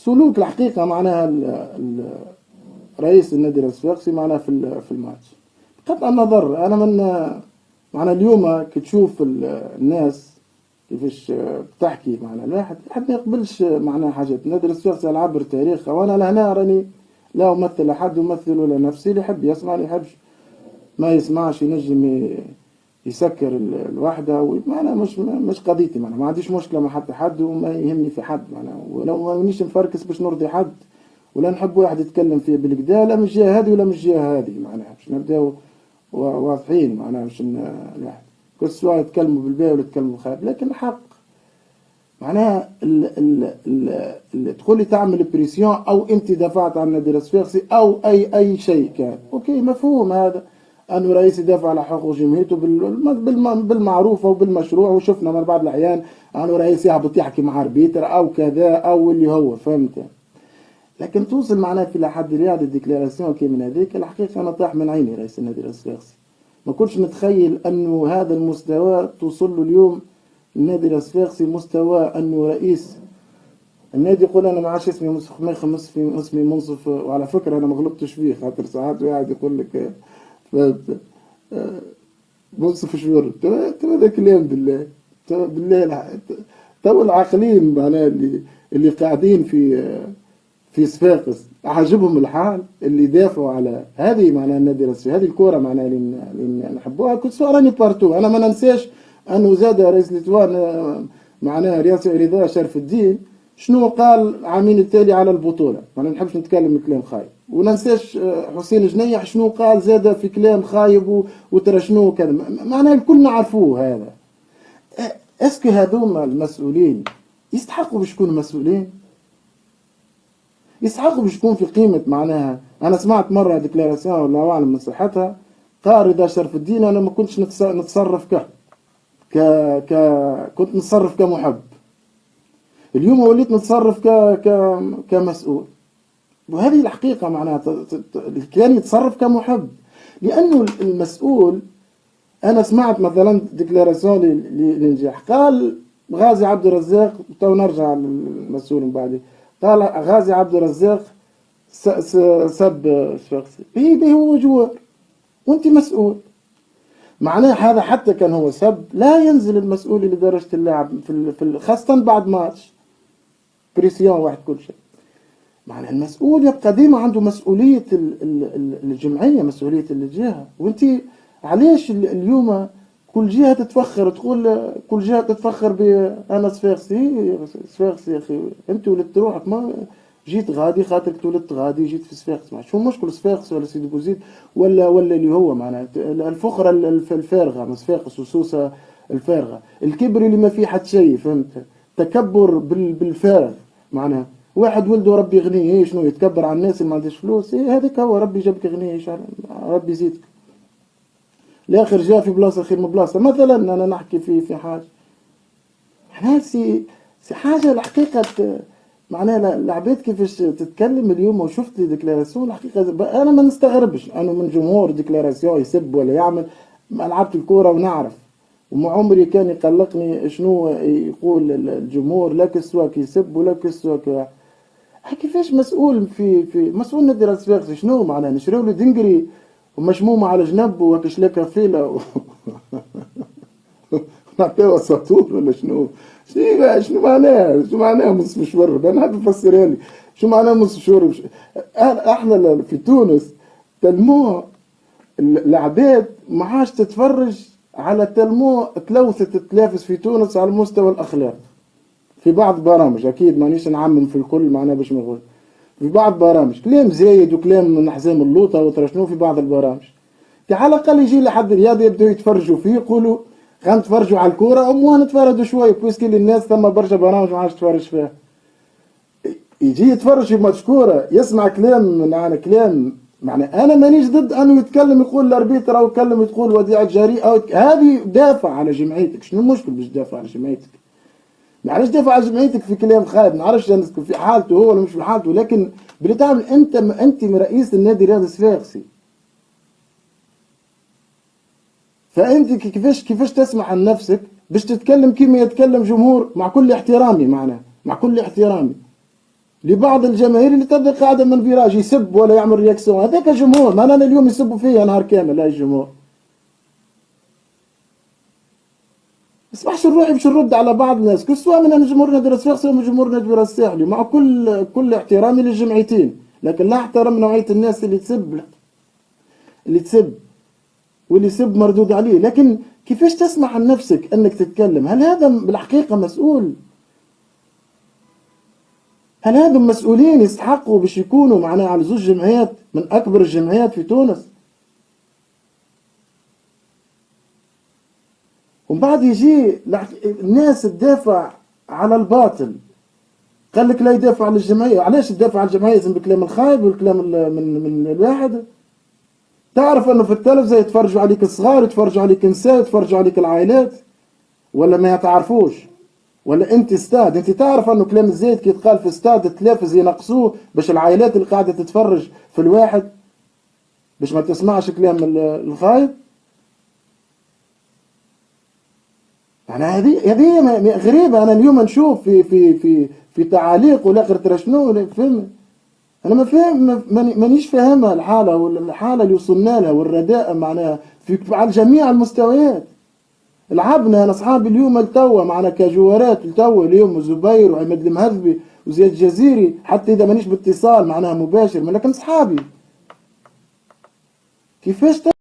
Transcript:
سلوك الحقيقة معناها رئيس النادي الصفاقسي معناها في الماتش. قطع النظر أنا من معناها اليوم كي تشوف الناس كيفاش بتحكي معنا الواحد ما يقبلش معناها حاجات. النادي الصفاقسي على عبر تاريخه، وأنا لهنا راني لا أمثل أحد، أمثل ولا نفسي. اللي يحب يسمع، اللي يحبش ما يسمعش، ينجم يسكر الوحدة. معناها مش قضيتي، معناها ما عنديش مشكلة مع حد وما يهمني في حد، معناها ولو ما نيش نفركس باش نرضي حد، ولا نحب واحد يتكلم فيه بالكدا، لا من الجهة هذه ولا من الجهة هذه، معناها باش نبداو واضحين. معناها باش الواحد كل سواء يتكلموا بالباهي ولا يتكلموا بالخايب، لكن الحق معناها تقول لي تعمل بريسيون او انت دفعت عن النادي الصفاقسي او اي شيء كان اوكي، مفهوم هذا انه رئيس يدافع على حقوق جمهوريته بالمعروف او بالمشروع. وشفنا من بعض الاحيان انه رئيس يهبط يحكي مع اربيتر او كذا او اللي هو فهمت. لكن توصل معناها في لحد رياض الديكلاراسيون كي من هذيك، الحقيقه انا طاح من عيني رئيس النادي الصفاقسي. ما كنتش نتخيل انه هذا المستوى توصل له اليوم النادي الصفاقسي، مستوى انه رئيس النادي يقول انا ما عادش اسمي اسمي منصف. وعلى فكره انا ما غلطتش فيه، خاطر ساعات واحد يقول لك منصف شهور، هذا كلام بالله. بالله تو العاقلين معناها اللي قاعدين في صفاقس عاجبهم الحال، اللي دافعوا على هذه معناها النادي الرسمي، هذه الكوره معناها اللي نحبوها. كنت سؤال راني بارتو. انا ما ننساش انه زاد رئيس ليتوان معناها رضا شرف الدين شنو قال عامين التالي على البطوله. ما نحبش نتكلم كلام خايب. وننساش حسين جنيح شنو قال زاد في كلام خايب وترى شنو كذا، معناها الكل نعرفوه هذا. اسكو هذوما المسؤولين يستحقوا باش يكونوا مسؤولين؟ يستحقوا باش يكون في قيمة معناها؟ أنا سمعت مرة ديكلاراسيون والله أعلم من صحتها، قال رضا شرف الدين أنا ما كنتش نتصرف كنت نتصرف كمحب. اليوم وليت نتصرف كمسؤول. وهذه الحقيقة معناها كان يتصرف كمحب، لأنه المسؤول. أنا سمعت مثلا ديكلاراسيون للنجاح، قال غازي عبد الرزاق، تو نرجع للمسؤول من بعدي، قال غازي عبد الرزاق سب شخصي به هو جوار وانت مسؤول. معناه هذا حتى كان هو سب لا ينزل المسؤول لدرجة اللاعب خاصة بعد ماتش بريسيون واحد كل شيء. معناه المسؤول يبقى ديما عنده مسؤولية الجمعية، مسؤولية الجهة. وانت علاش اليوم كل جهة تتفخر تقول كل جهة تتفخر بأنا صفاقسي يا أخي. أنت ولدت روحك، ما جيت غادي خاطرك ولدت غادي جيت في صفاقس. شو مشكل صفاقس ولا سيدي بوزيد ولا اللي هو معناها الفخرة الفارغة من صفاقس وسوسة الفارغة، الكبر اللي ما فيه حد شيء، فهمت؟ تكبر بالفارغ. معناها واحد ولده ربي يغنيه، شنو يتكبر على الناس اللي ما عندهاش فلوس؟ هذاك هو ربي جابك غنيه، ربي يزيدك. الاخر جاء في بلاصه خير من بلاصه. مثلا انا نحكي في حاجه معناها سي حاجه الحقيقه معناها العباد كيفاش تتكلم اليوم. وشفت ديكلاراسيون الحقيقه انا ما نستغربش انه من جمهور ديكلاراسيون يسب ولا يعمل. لعبت الكوره ونعرف، وما عمري كان يقلقني شنو يقول الجمهور، لا كسوا يسب ولا كسوا كيفاش مسؤول في مسؤول نادي الصفاقسي شنو معناها نشريو له دنقري ومشمومة على جنب وكش لك فيلة نعطيوها ساطور ولا شنو؟ شنو معناها نصف شورب؟ انا حاب نفسرها لي شو معناها نصف شورب. احنا في تونس تلمو العباد ما عادش تتفرج على تلمو تلوثت التلافس في تونس على المستوى الاخلاق في بعض برامج. اكيد مانيش نعمم في الكل معناها باش ما نقول، في بعض برامج كلام زايد وكلام من حزام اللوطه وترى شنو في بعض البرامج. على الاقل يجي لحد الرياضي يبداو يتفرجوا فيه يقولوا خلينا نتفرجوا على الكوره اموها نتفرجوا شويه بويسكي الناس ثم برشا برامج ما عادش تتفرج فيها. يجي يتفرج في ماتش كوره يسمع كلام من كلام معنى انا مانيش ضد انه يتكلم يقول الاربيتر او يتكلم تقول وديعه جريئه او هذه دافع على جمعيتك. شنو المشكل باش تدافع على جمعيتك؟ معلش دافع على جمعيتك في كلام خايب، ما نعرفش في حالته هو ولا مش في حالته، لكن بتعمل انت رئيس النادي الرياضي الصفاقسي. فانت كيفاش تسمح عن نفسك باش تتكلم كيما يتكلم جمهور؟ مع كل احترامي معناه، مع كل احترامي لبعض الجماهير اللي تبدا قاعده من فيراج يسب ولا يعمل رياكسيون، هذاك جمهور. ما انا اليوم يسبوا فيا نهار كامل هاي الجمهور. ما اسمحش نروح باش نرد على بعض الناس، كل سواء من جمهور نادي راس سواء من جمهور نادي راس الساحلي، مع كل احترامي للجمعيتين، لكن لا احترم نوعيه الناس اللي تسب واللي يسب مردود عليه. لكن كيفاش تسمح لنفسك انك تتكلم؟ هل هذا بالحقيقه مسؤول؟ هل هذم مسؤولين يستحقوا باش يكونوا معناها على زوج جمعيات من اكبر الجمعيات في تونس؟ ومن بعد يجي الناس تدافع على الباطل. قال لك لا يدافع على الجمعيه، علاش تدافع على الجمعيه؟ لازم بالكلام الخايب والكلام من الواحد. تعرف انه في التلفزه يتفرجوا عليك الصغار، يتفرجوا عليك النساء، يتفرجوا عليك العائلات، ولا ما تعرفوش؟ ولا انت استاد، انت تعرف انه كلام الزايد كي يتقال في استاد التلفز ينقصوه باش العائلات اللي قاعده تتفرج في الواحد باش ما تسمعش كلام الخايب. يعني هذه غريبه. انا اليوم نشوف في تعاليق ولا ترى شنو فهم. انا ما فاهم، مانيش فاهمها الحاله، والحاله اللي وصلنا لها والرداء معناها على جميع المستويات. لعبنا انا اصحابي اليوم التوا معنا كجوارات التوا اليوم، زبير وعماد المهذبي وزياد الجزيري، حتى اذا مانيش باتصال معناها مباشر، لكن اصحابي. كيفاش